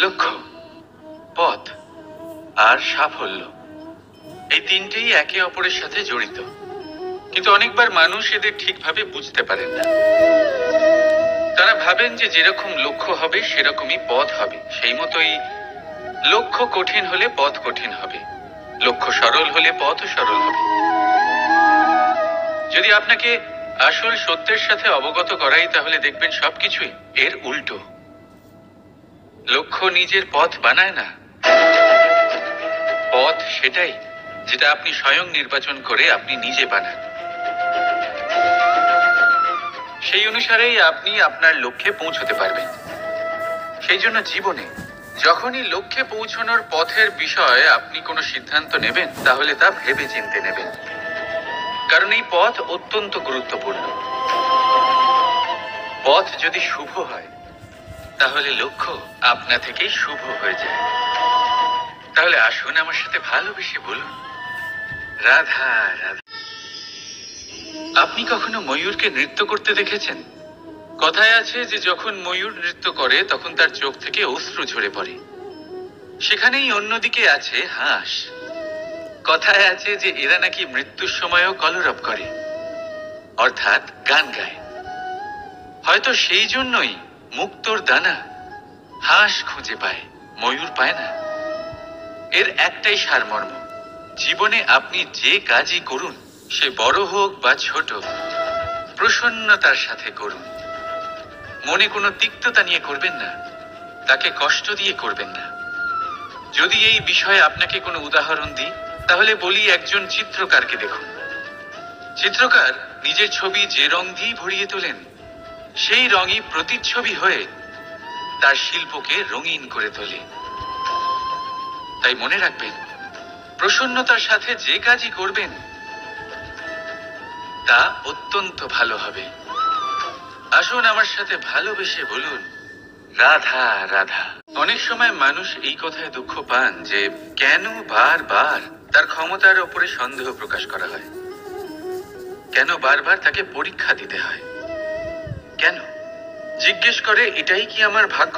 লক্ষ্য, পথ আর সাফল্য, এই তিনটেই একে অপরের সাথে জড়িত, কিন্তু অনেকবার মানুষ এদের ঠিকভাবে বুঝতে পারেন না। তারা ভাবেন যে যেরকম লক্ষ্য হবে সেরকমই পথ হবে, সেই মতোই লক্ষ্য কঠিন হলে পথ কঠিন হবে, লক্ষ্য সরল হলে পথও সরল হবে। যদি আপনাকে আসল সত্যের সাথে অবগত করাই, তাহলে দেখবেন সবকিছুই এর উল্টো। লক্ষ্য নিজের পথ বানায় না, পথ সেটাই যেটা আপনি স্বয়ং নির্বাচন করে আপনি নিজে বানান। সেই অনুসারেই আপনি আপনার লক্ষ্যে পৌঁছতে পারবেন। সেই জন্য জীবনে যখনই লক্ষ্যে পৌঁছানোর পথের বিষয়ে আপনি কোনো সিদ্ধান্ত নেবেন, তাহলে তা ভেবে চিন্তে নেবেন, কারণ এই পথ অত্যন্ত গুরুত্বপূর্ণ। পথ যদি শুভ হয়, তাহলে লক্ষ্য আপনা থেকেই শুভ হয়ে যায়। তাহলে আসুন আমার সাথে ভালোবেসে বলুন, রাধা রাধা। আপনি কখনো ময়ূরকে নৃত্য করতে দেখেছেন? কথায় আছে যে যখন ময়ূর নৃত্য করে তখন তার চোখ থেকে অশ্রু ঝরে পড়ে। সেখানেই অন্যদিকে আছে হাঁস। কথায় আছে যে এরা নাকি মৃত্যুর সময়ও কলরব করে, অর্থাৎ গান গায়। হয়তো সেই জন্যই মুক্তোর দানা হাঁস খুঁজে পায়, ময়ূর পায় না। এর একটাই সারমর্ম, জীবনে আপনি যে কাজই করুন, সে বড় হোক বা ছোট, প্রসন্নতার সাথে করুন। মনে কোনো তিক্ততা নিয়ে করবেন না, তাকে কষ্ট দিয়ে করবেন না। যদি এই বিষয়ে আপনাকে কোনো উদাহরণ দিই, তাহলে বলি একজন চিত্রকারকে দেখুন। চিত্রকার নিজের ছবি যে রং দিয়ে ভরিয়ে তোলেন, সেই রঙই প্রতিচ্ছবি হয়ে তার শিল্পকে রঙিন করে তোলে। তাই মনে রাখবেন, প্রসন্নতার সাথে যে কাজই করবেন তা অত্যন্ত ভালো হবে। আসুন আমার সাথে ভালোবেসে বলুন, রাধা রাধা। অনেক সময় মানুষ এই কথায় দুঃখ পান যে কেন বারবার তার ক্ষমতার ওপরে সন্দেহ প্রকাশ করা হয়, কেন বারবার তাকে পরীক্ষা দিতে হয়, কেন জিজ্ঞেস করে এটাই কি আমার ভাগ্য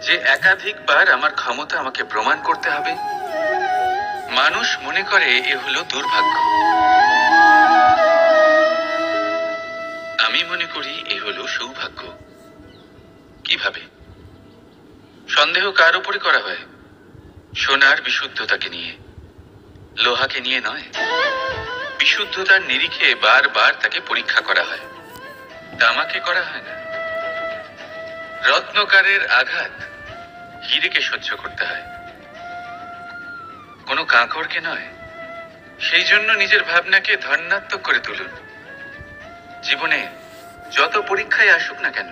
যে একাধিকবার আমার ক্ষমতা আমাকে প্রমাণ করতে হবে? মানুষ মনে করে এ হলো দুর্ভাগ্য। আমি মনে করি এ হলো সৌভাগ্য। কিভাবে? সন্দেহ কার উপরে করা হয়? সোনার বিশুদ্ধতাকে নিয়ে, লোহাকে নিয়ে নয়। বিশুদ্ধতার নিরিখে বারবার তাকে পরীক্ষা করা হয়, তামাকে করা হয় না। রত্নকারের আঘাত হীরেকে সহ্য করতে হয়, কোনো কাঁকড়কে নয়। সেই জন্য নিজের ভাবনাকে ধন্যাত্মক করে তুলুন। জীবনে যত পরীক্ষায় আসুক না কেন,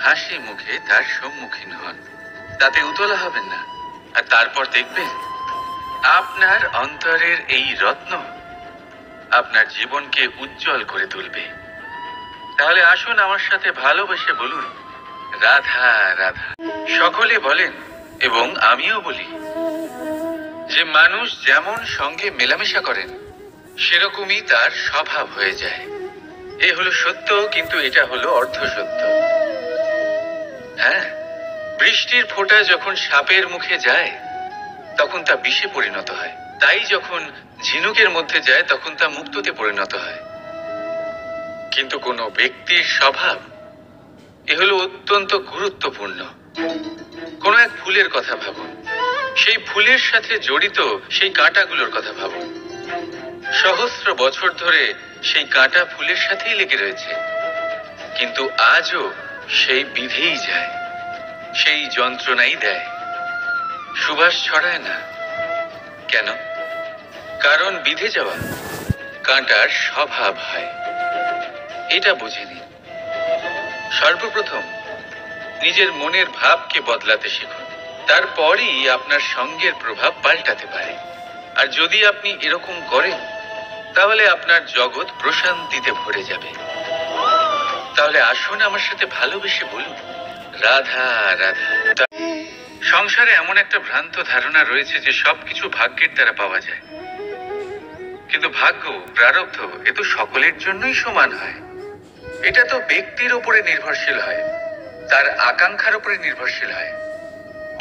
হাসি মুখে তার সম্মুখীন হন, তাতে উতলা হবেন না। আর তারপর দেখবেন আপনার অন্তরের এই রত্ন আপনার জীবনকে উজ্জ্বল করে তুলবে। তাহলে আসুন আমার সাথে ভালোবেসে বলুন, রাধা রাধা। সকলে বলেন এবং আমিও বলি যে মানুষ যেমন সঙ্গে মেলামেশা করেন, সেরকমই তার স্বভাব হয়ে যায়। এ হলো সত্য, কিন্তু এটা হলো অর্ধ সত্য। হ্যাঁ, বৃষ্টির ফোঁটা যখন সাপের মুখে যায় তখন তা বিষে পরিণত হয়, তাই যখন ঝিনুকের মধ্যে যায় তখন তা মুক্তোতে পরিণত হয়। কিন্তু কোনো ব্যক্তির স্বভাব, এ হলো অত্যন্ত গুরুত্বপূর্ণ। কোনো এক ফুলের কথা ভাবুন, সেই ফুলের সাথে জড়িত সেই কাঁটাগুলোর কথা ভাবুন। সহস্র বছর ধরে সেই কাঁটা ফুলের সাথেই লেগে রয়েছে, কিন্তু আজও সেই বিধেই যায়, সেই যন্ত্রণাই দেয়, সুবাস ছড়ায় না। কেন? কারণ বিধে যাওয়া কাঁটার স্বভাব হয়। এটা বুঝে নিন। সর্বপ্রথম নিজের মনের ভাবকে বদলাতে শিখুন, তারপরই আপনার সঙ্গের প্রভাব পাল্টাতে পারে। আর যদি আপনি এরকম করেন, তাহলে আপনার জগৎ প্রশান্তিতে ভরে যাবে। তাহলে আসুন আমার সাথে ভালোবেসে বলুন, রাধা রাধা। সংসারে এমন একটা ভ্রান্ত ধারণা রয়েছে যে সবকিছু ভাগ্যের দ্বারা পাওয়া যায়, কিন্তু ভাগ্য, প্রারব্ধ, এ তো সকলের জন্যই সমান হয়। এটা তো ব্যক্তির উপরে নির্ভরশীল হয়, তার আকাঙ্ক্ষার উপরে নির্ভরশীল হয়।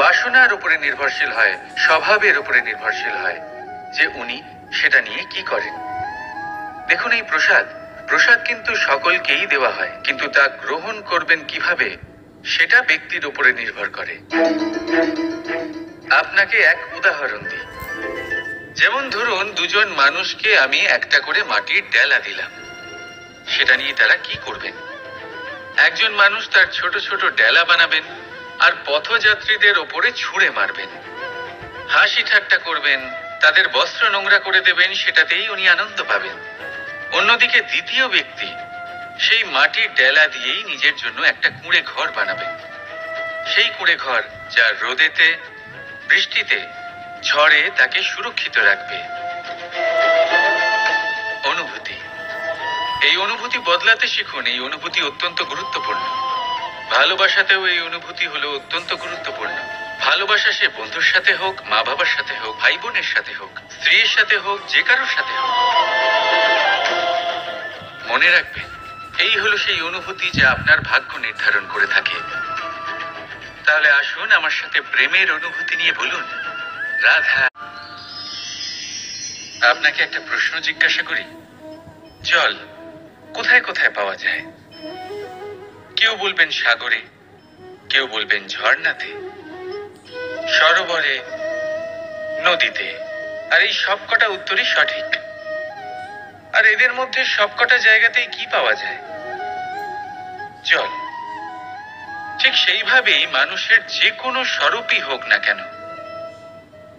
বাসনার উপরে নির্ভরশীল হয়, স্বভাবের উপরে নির্ভরশীল হয় যে উনি সেটা নিয়ে কি করেন। দেখুন, এই প্রসাদ প্রসাদ কিন্তু সকলকেই দেওয়া হয়, কিন্তু তা গ্রহণ করবেন কিভাবে সেটা ব্যক্তির উপরে নির্ভর করে। আপনাকে এক উদাহরণ দিই। যেমন ধরুন, দুজন মানুষকে আমি একটা করে মাটির ডেলা দিলাম, সেটা নিয়ে তারা কি করবেন। একজন মানুষ তার ছোট ছোট ডেলা বানাবেন আর পথযাত্রীদের ওপরে ছুঁড়ে মারবেন, হাসি ঠাট্টা করবেন, তাদের বস্ত্র নোংরা করে দেবেন, সেটাতেই উনি আনন্দ পাবেন। অন্যদিকে দ্বিতীয় ব্যক্তি সেই মাটির ডেলা দিয়েই নিজের জন্য একটা কুঁড়ে ঘর বানাবেন। সেই কুঁড়ে ঘর যা রোদেতে, বৃষ্টিতে, ঝড়ে তাকে সুরক্ষিত রাখবে। অনুভূতি, এই অনুভূতি বদলাতে শিখুন। এই অনুভূতি অত্যন্ত গুরুত্বপূর্ণ। ভালোবাসাতেও এই অনুভূতি হলো অত্যন্ত গুরুত্বপূর্ণ। ভালোবাসা সে বন্ধুর সাথে হোক, মা বাবার সাথে হোক, ভাই বোনের সাথে হোক, স্ত্রীর সাথে হোক, যে কারোর সাথে হোক, মনে রাখবেন এই হলো সেই অনুভূতি যা আপনার ভাগ্য নির্ধারণ করে থাকে। তাহলে আসুন আমার সাথে প্রেমের অনুভূতি নিয়ে বলুন, রাধা। আপনাকে একটা প্রশ্ন জিজ্ঞাসা করি, জল কোথায় কোথায় পাওয়া যায়? কেউ বলবেন সাগরে, কেউ বলবেন ঝর্ণাতে, সরোবরে, নদীতে। আর এই সবকটা উত্তরই সঠিক। আর এদের মধ্যে সবকটা জায়গাতেই কি পাওয়া যায়? জল। ঠিক সেইভাবেই মানুষের যে কোনো স্বরূপই হোক না কেন,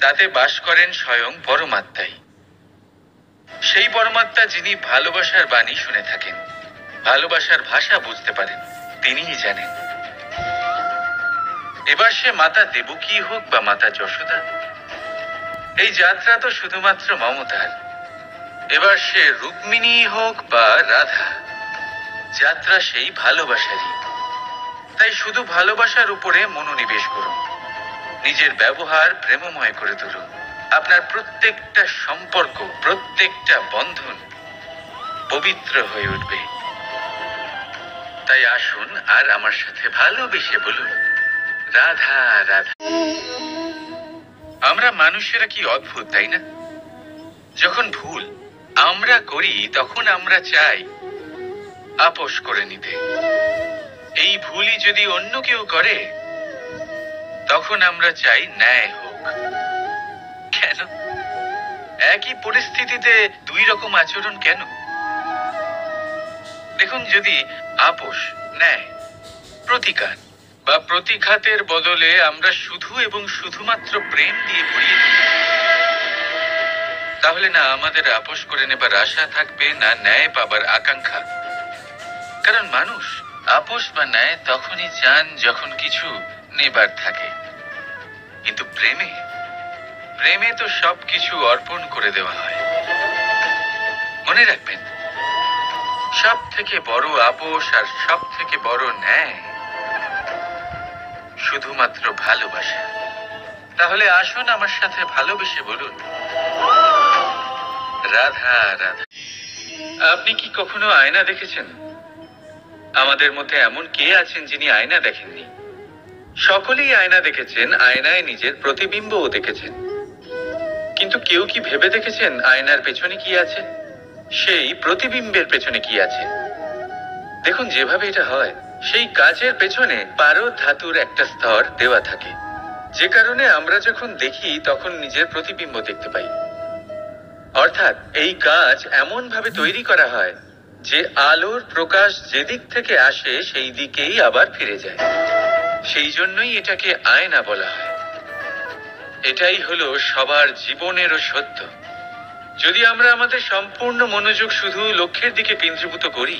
তাতে বাস করেন স্বয়ং পরমাত্মাই। সেই পরমাত্মা যিনি ভালোবাসার বাণী শুনে থাকেন, ভালোবাসার ভাষা বুঝতে পারেন, তিনিই জানেন। এবার সে মাতা দেবকী হোক বা মাতা যশোদা, এই যাত্রা তো শুধুমাত্র মমতার। এবার সে রুক্মিণী হোক বা রাধা, যাত্রা সেই ভালোবাসারই। তাই শুধু ভালোবাসার উপরে মনোনিবেশ করুন, নিজের ব্যবহার প্রেমময় করে তুলুন। আপনার প্রত্যেকটা সম্পর্ক, প্রত্যেকটা বন্ধন পবিত্র হয়ে উঠবে। তাই আসুন আর আমার সাথে ভালোবেসে বলুন, রাধা রাধা। আমরা মানুষেরা কি অদ্ভুত, তাই না? যখন ভুল আমরা করি তখন আমরা চাই আপোষ করে নিতে। এই ভুলই যদি অন্য কেউ করে তখন আমরা চাই ন্যায় হোক। কেন? একই পরিস্থিতিতে দুই রকম আচরণ কেন? দেখুন, যদি আপোষ, ন্যায়, প্রতিকার বা প্রতিঘাতের বদলে আমরা শুধু এবং শুধুমাত্র প্রেম দিয়ে ভরিয়ে দিই, তাহলে না আমাদের আপোষ করে নেবার আশা থাকবে, না ন্যায় পাবার আকাঙ্ক্ষা। কারণ মানুষ আপোষ বা ন্যায় তখনই চান যখন কিছু নেবার থাকে। কিন্তু প্রেমে প্রেমে তো সবকিছু অর্পণ করে দেওয়া হয়। মনে রাখবেন, সব থেকে বড় আপোষ আর সব থেকে বড় ন্যায় শুধুমাত্র ভালোবাসা। তাহলে আসুন আমার সাথে ভালোবেসে বলুন, রাধা রাধা। আপনি কি কখনো আয়না দেখেছেন? আমাদের মধ্যে এমন কে আছেন যিনি আয়না দেখেননি? সকলেই আয়না দেখেছেন, আয়নায় নিজের প্রতিবিম্বও দেখেছেন। কিন্তু কেউ কি ভেবে দেখেছেন আয়নার পেছনে কি আছে, সেই প্রতিবিম্বের পেছনে কি আছে? দেখুন, যেভাবে এটা হয়, সেই কাচের পেছনে পারদ ধাতুর একটা স্তর দেওয়া থাকে, যে কারণে আমরা যখন দেখি তখন নিজের প্রতিবিম্ব দেখতে পাই। অর্থাৎ এই কাঁচ এমন ভাবে তৈরি করা হয় যে আলোর প্রকাশ যেদিক থেকে আসে সেই দিকেই আবার ফিরে যায়। সেই জন্যই এটাকে আয়না বলা হয়। এটাই হলো সবার জীবনেরও সত্য। যদি আমরা আমাদের সম্পূর্ণ মনোযোগ শুধু লক্ষ্যের দিকে কেন্দ্রীভূত করি,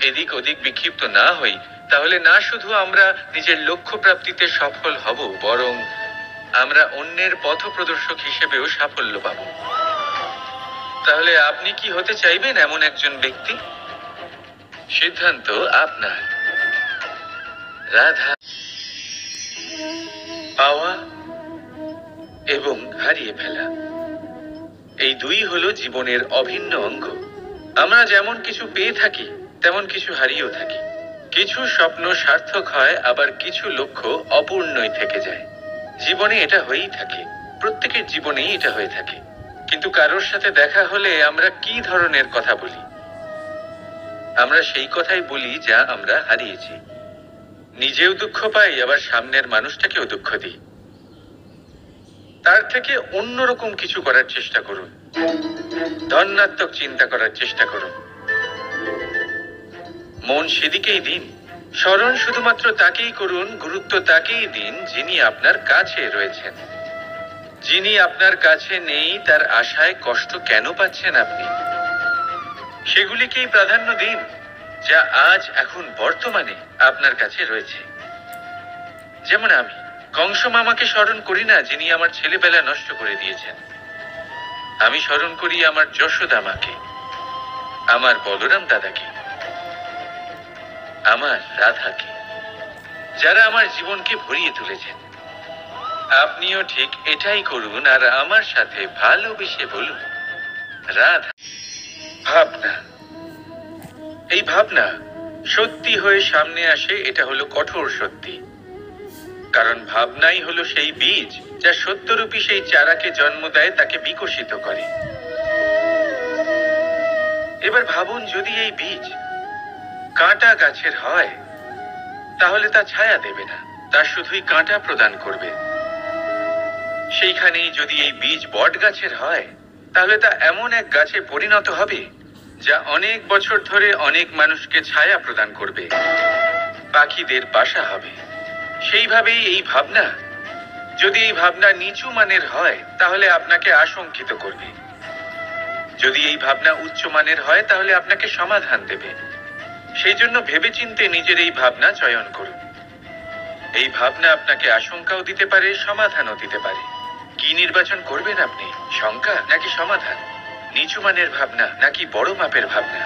এদিক ওদিক বিক্ষিপ্ত না হই, তাহলে না শুধু আমরা নিজের লক্ষ্য প্রাপ্তিতে সফল হব, বরং আমরা অন্যের পথপ্রদর্শক হিসেবেও সাফল্য পাব। তাহলে আপনি কি হতে চাইবেন এমন একজন ব্যক্তি? সিদ্ধান্ত আপনার। রাধা। পাওয়া এবং হারিয়ে ফেলা, এই দুই হলো জীবনের অভিন্ন অঙ্গ। আমরা যেমন কিছু পেয়ে থাকি তেমন কিছু হারিয়েও থাকি, কিছু স্বপ্ন সার্থক হয়, আবার কিছু লক্ষ্য অপূর্ণই থেকে যায়। জীবনে এটা হয়েই থাকে, প্রত্যেকের জীবনেই এটা হয়ে থাকে। কিন্তু কারোর সাথে দেখা হলে আমরা কি ধরনের কথা বলি? আমরা সেই কথাই বলি যা আমরা হারিয়েছি। নিজেও দুঃখ পাই, আবার সামনের মানুষটাকেও দুঃখ দিই। তার থেকে অন্যরকম কিছু করার চেষ্টা করুন, ধনাত্মক চিন্তা করার চেষ্টা করুন, মন সেদিকেই দিন। স্মরণ শুধুমাত্র তাকেই করুন, গুরুত্ব তাকেই দিন যিনি আপনার কাছে রয়েছেন। যিনি আপনার কাছে নেই তার আশায় কষ্ট কেন পাচ্ছেন আপনি? সেগুলিকেই প্রাধান্য দিন যা আজ এখন বর্তমানে আপনার কাছে রয়েছে। যেমন আমি কংস মামাকে স্মরণ করি না, যিনি আমার ছেলেবেলা নষ্ট করে দিয়েছেন। আমি স্মরণ করি আমার যশোদা মাকে, আমার বলরাম দাদাকে, আমার রাধাকে, যারা আমার জীবনকে ভরিয়ে তুলেছেন। আপনিও ঠিক এটাই করুন আর আমার সাথে ভালোবেসে বলুন, রাধা। ভাবনা, এই ভাবনা সত্যি হয়ে সামনে আসে, এটা হলো কঠোর সত্যি। কারণ ভাবনাই হলো সেই বীজ যা সত্যরূপী সেই চারাকে জন্ম দেয়, তাকে বিকশিত করে। এবার ভাবুন, যদি এই বীজ কাঁটা গাছের হয় তাহলে তা ছায়া দেবে না, তা শুধুই কাঁটা প্রদান করবে। সেইখানেই যদি এই বীজ বট গাছের হয় তাহলে তা এমন এক গাছে পরিণত হবে যা অনেক বছর ধরে অনেক মানুষকে ছায়া প্রদান করবে, পাখিদের বাসা হবে। সেইভাবেই এই ভাবনা, যদি এই ভাবনা নিচু মানের হয় তাহলে আপনাকে আশঙ্কিত করবে। যদি এই ভাবনা উচ্চ মানের হয় তাহলে আপনাকে সমাধান দেবে। সেই জন্য ভেবেচিন্তে নিজের এই ভাবনা চয়ন করুন। এই ভাবনা আপনাকে আশঙ্কাও দিতে পারে, সমাধানও দিতে পারে। কি নির্বাচন করবেন আপনি? শঙ্কা নাকি সমাধান? নিচু মানের ভাবনা নাকি বড় মাপের ভাবনা?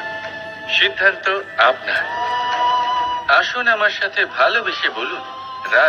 সিদ্ধান্ত আপনার। আসুন আমার সাথে ভালোবেসে বলুন, রাধা।